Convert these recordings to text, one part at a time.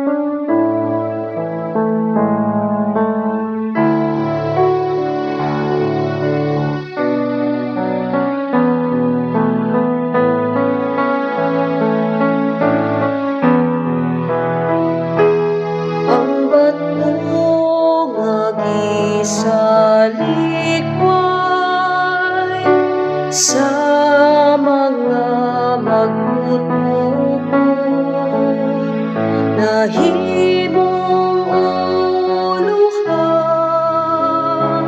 Ang bato nga gisalikway sa mga magtutukod, nahimong uluhan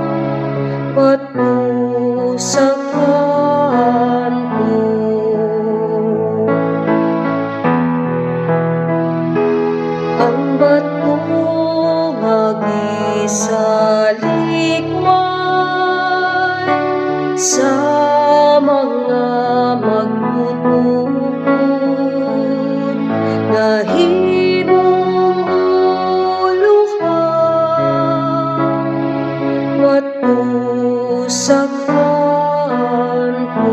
bato sa kanto. Ang bato nga gisalikway sa mga magtutukod, nahimong uluhan bato sa kanto.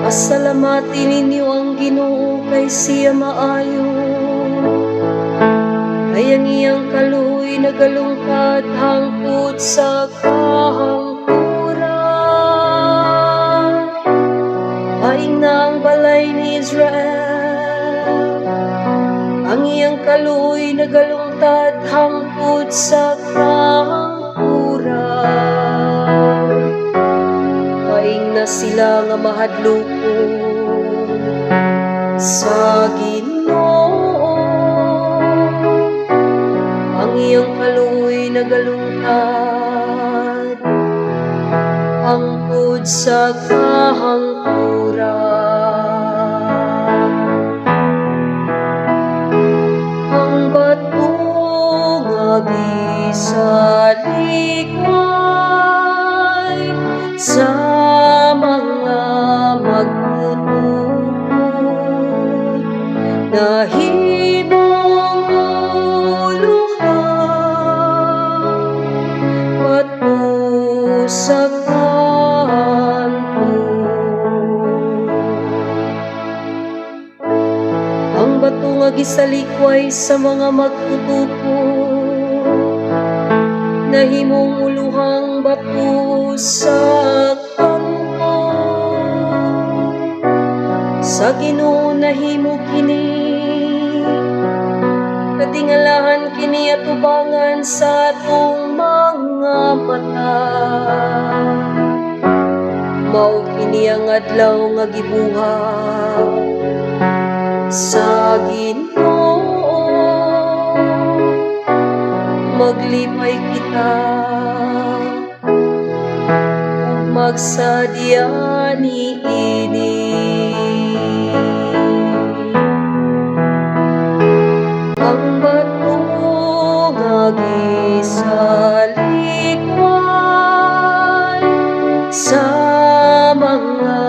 Pasalamatin ninyo ang Ginoo kay siya maayo, ay ang iyang kaluoy nagalungkad hangtod sa kahangturan. Paing na ang balay ni Israel, ang iyang kaluoy nagalungkad hangtod sa kahangturan. Paing na sila nga mahadlokon sa Ginoo, ang iyang kaluoy nagalungkad hangtod sa kahangturan. Ang bato nga gisalikway sa mga magtutukod, nahimong uluhan bato sa kanto. Ang bato nga gisalikway sa mga magtutukod, nahimong uluhang bato sa kanto. Sa Ginoo nahimo kini, katingalahan kini at tubangan sa atong mga mata. Mao kini ang adlaw nga gibuhat sa Ginoo, maglipay kita ug magsadya niini. Ang bato nga gisalikway sa mga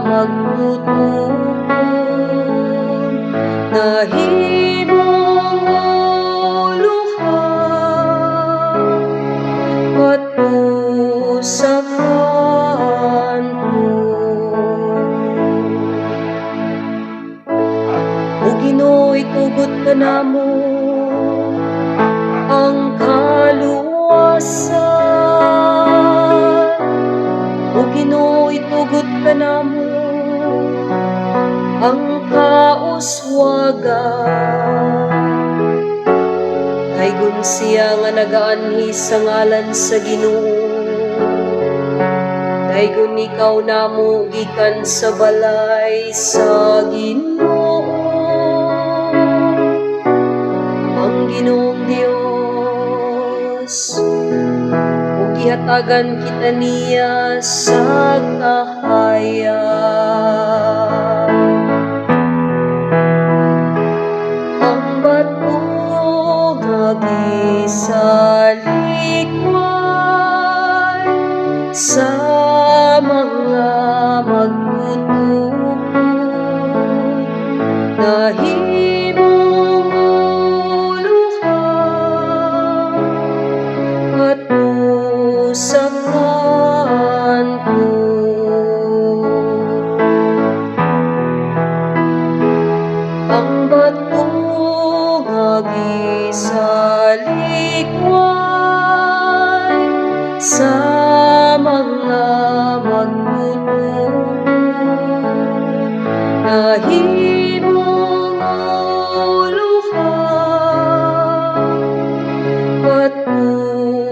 magtutukod, nahimong uluhan bato sa kanto. O Ginoo, itugot ka namo ang kaluwasan. O Ginoo, itugot ka namo ang kauswagan. Daygon siya nga nagaanhi sa ngalan sa Ginoo, daygon ikaw namo gikan sa balay sa Ginoo. Ang Ginoong Dios, ug gihatagan kita niya sa kahayag. Ang bato nga gisalikway sa mga magtutukod, nahimong uluhan bato sa kanto. nahimong uluha, patusang